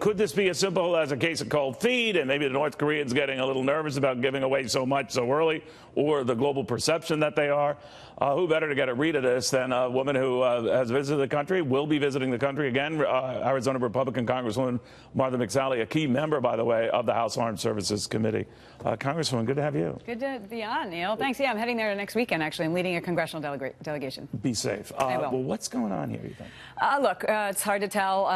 Could this be as simple as a case of cold feet and maybe the North Koreans getting a little nervous about giving away so much so early, or the global perception that they are? Who better to get a read of this than a woman who has visited the country, will be visiting the country again, Arizona Republican Congresswoman Martha McSally, a key member, by the way, of the House Armed Services Committee. Congresswoman, good to have you. Good to be on, Neil. Thanks. Yeah, I'm heading there next weekend, actually. I'm leading a congressional delegation. Be safe. I will. Well, what's going on here, you think? Look, it's hard to tell.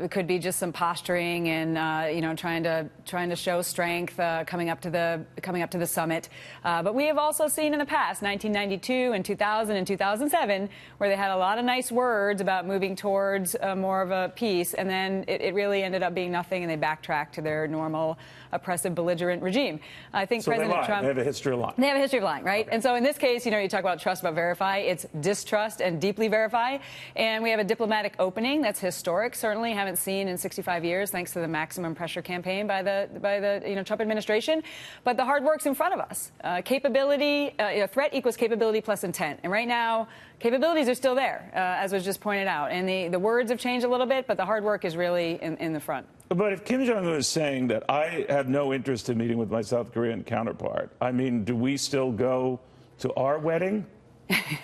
It could be just some posturing and trying to show strength coming up to the summit. But we have also seen in the past, 1992 and 2000 and 2007, where they had a lot of nice words about moving towards more of a peace, and then it really ended up being nothing, and they backtracked to their normal oppressive, belligerent regime. I think President Trump. They have a history of lying. They have a history of lying, right? Okay. And so in this case, you talk about trust but verify. It's distrust and deeply verify. And we have a diplomatic opening that's historic. Certainly haven't seen in 65 years, thanks to the maximum pressure campaign by the Trump administration. But the hard work's in front of us. Capability, threat equals capability plus intent. And right now, capabilities are still there, as was just pointed out. And the words have changed a little bit, but the hard work is really in the front. But if Kim Jong-un is saying that I have no interest in meeting with my South Korean counterpart, I mean, do we still go to our wedding?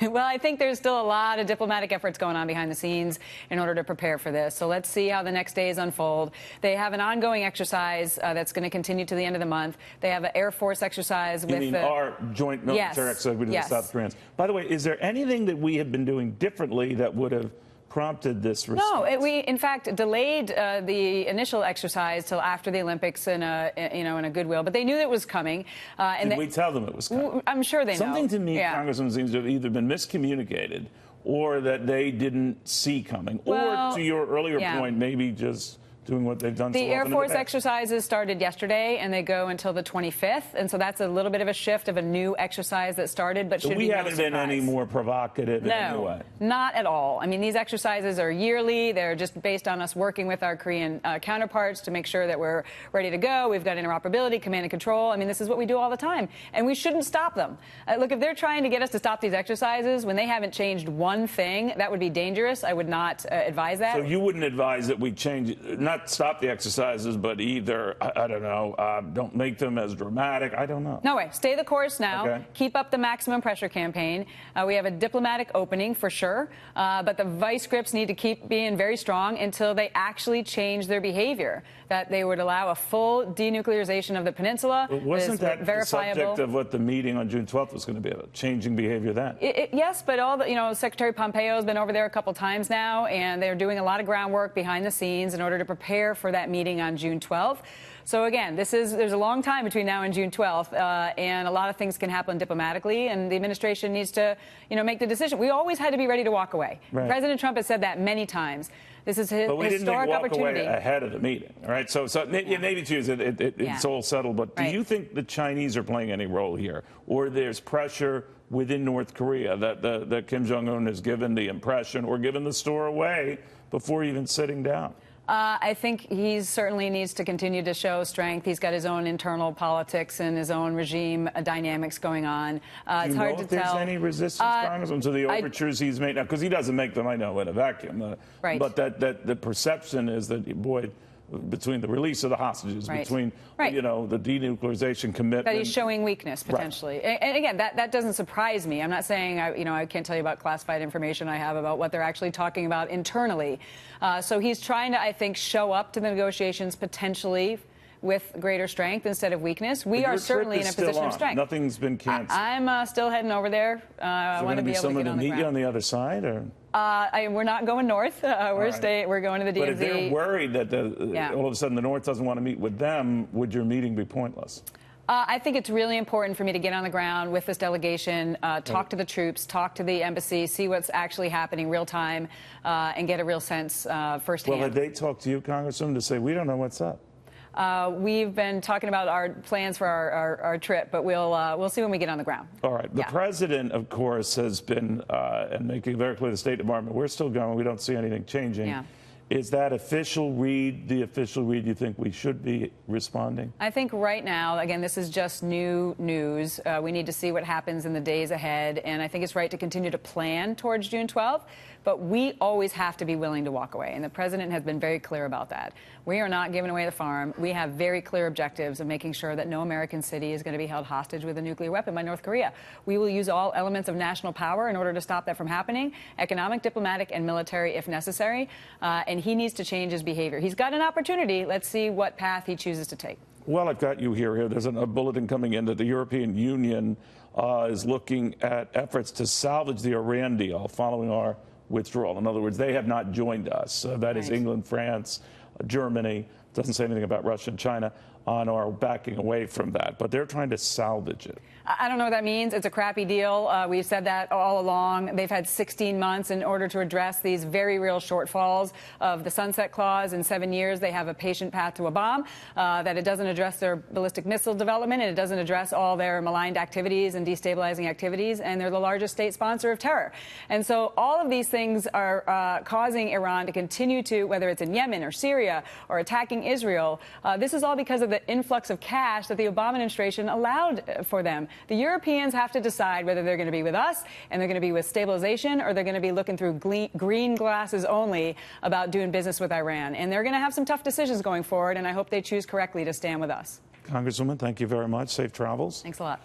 Well, I think there's still a lot of diplomatic efforts going on behind the scenes in order to prepare for this. So let's see how the next days unfold. They have an ongoing exercise that's going to continue to the end of the month. They have an Air Force exercise with our joint military exercise with the South Koreans. By the way, is there anything that we have been doing differently that would have prompted this response? No, we in fact delayed the initial exercise till after the Olympics in a goodwill, but they knew it was coming. Did we tell them it was coming? I'm sure they know. Something to me, Congressman, seems to have either been miscommunicated or that they didn't see coming, or to your earlier point, maybe just doing what they've done so often. The Air Force exercises started yesterday, and they go until the 25th, and so that's a little bit of a shift of a new exercise that started, but should be no surprise. We haven't been any more provocative in any way. Not at all. I mean, these exercises are yearly. They're just based on us working with our Korean counterparts to make sure that we're ready to go. We've got interoperability, command and control. I mean, this is what we do all the time, and we shouldn't stop them. Look, if they're trying to get us to stop these exercises when they haven't changed one thing, that would be dangerous. I would not advise that. So you wouldn't advise that we change it, not stop the exercises, but either, I don't know, don't make them as dramatic. I don't know. No way. Stay the course now. Okay. Keep up the maximum pressure campaign. We have a diplomatic opening for sure, but the vice grips need to keep being very strong until they actually change their behavior, that they would allow a full denuclearization of the peninsula. But wasn't that the subject of what the meeting on June 12th was going to be about, changing behavior then? Yes, but Secretary Pompeo has been over there a couple times now, and they're doing a lot of groundwork behind the scenes in order to prepare for that meeting on June 12th. So again, there's a long time between now and June 12th, and a lot of things can happen diplomatically, and the administration needs to, make the decision. We always had to be ready to walk away. Right. President Trump has said that many times. This is his historic opportunity. But we didn't walk away ahead of the meeting, all right? So maybe it's all settled, but do you think the Chinese are playing any role here, or there's pressure within North Korea that Kim Jong-un has given the impression or given the store away before even sitting down? I think he certainly needs to continue to show strength. He's got his own internal politics and his own regime dynamics going on. It's hard to tell. There's any resistance, Congressman, to the overtures he's made now, because he doesn't make them, I know, in a vacuum. Right. But that the perception is that, boy, between the release of the hostages, between the denuclearization commitment, that he's showing weakness potentially. Right. And again, that doesn't surprise me. I'm not saying I can't tell you about classified information I have about what they're actually talking about internally. So he's trying to, I think, show up to the negotiations potentially with greater strength instead of weakness. We are certainly in a position of strength. Nothing's been canceled. I'm still heading over there. I want to be able to get on the ground. Is there going to be someone to meet you on the other side, or? We're not going north. We're going to the DMZ. But if they're worried that all of a sudden the North doesn't want to meet with them, would your meeting be pointless? I think it's really important for me to get on the ground with this delegation, talk to the troops, talk to the embassy, see what's actually happening real time, and get a real sense firsthand. Well, did they talk to you, Congressman, to say, we don't know what's up? We've been talking about our plans for our trip, but we'll see when we get on the ground. All right. The president, of course, has been and making very clear to the State Department, we're still going. We don't see anything changing. Yeah. Is that official read the official read you think we should be responding? I think right now, again, this is just new news. We need to see what happens in the days ahead. And I think it's right to continue to plan towards June 12th. But we always have to be willing to walk away. And the president has been very clear about that. We are not giving away the farm. We have very clear objectives of making sure that no American city is going to be held hostage with a nuclear weapon by North Korea. We will use all elements of national power in order to stop that from happening, economic, diplomatic, and military if necessary. And he needs to change his behavior. He's got an opportunity. Let's see what path he chooses to take. Well, I've got you here. There's a bulletin coming in that the European Union is looking at efforts to salvage the Iran deal following our withdrawal. In other words, they have not joined us. That is England, France, Germany. Doesn't say anything about Russia and China on our backing away from that. But they're trying to salvage it. I don't know what that means. It's a crappy deal. We've said that all along. They've had 16 months in order to address these very real shortfalls of the sunset clause. In 7 years, they have a patient path to a bomb, that it doesn't address their ballistic missile development, and it doesn't address all their maligned activities and destabilizing activities, and they're the largest state sponsor of terror. And so all of these things are causing Iran to continue to, whether it's in Yemen or Syria or attacking Israel, this is all because of the influx of cash that the Obama administration allowed for them. The Europeans have to decide whether they're going to be with us and they're going to be with stabilization, or they're going to be looking through green glasses only about doing business with Iran. And they're going to have some tough decisions going forward, and I hope they choose correctly to stand with us. Congresswoman, thank you very much. Safe travels. Thanks a lot.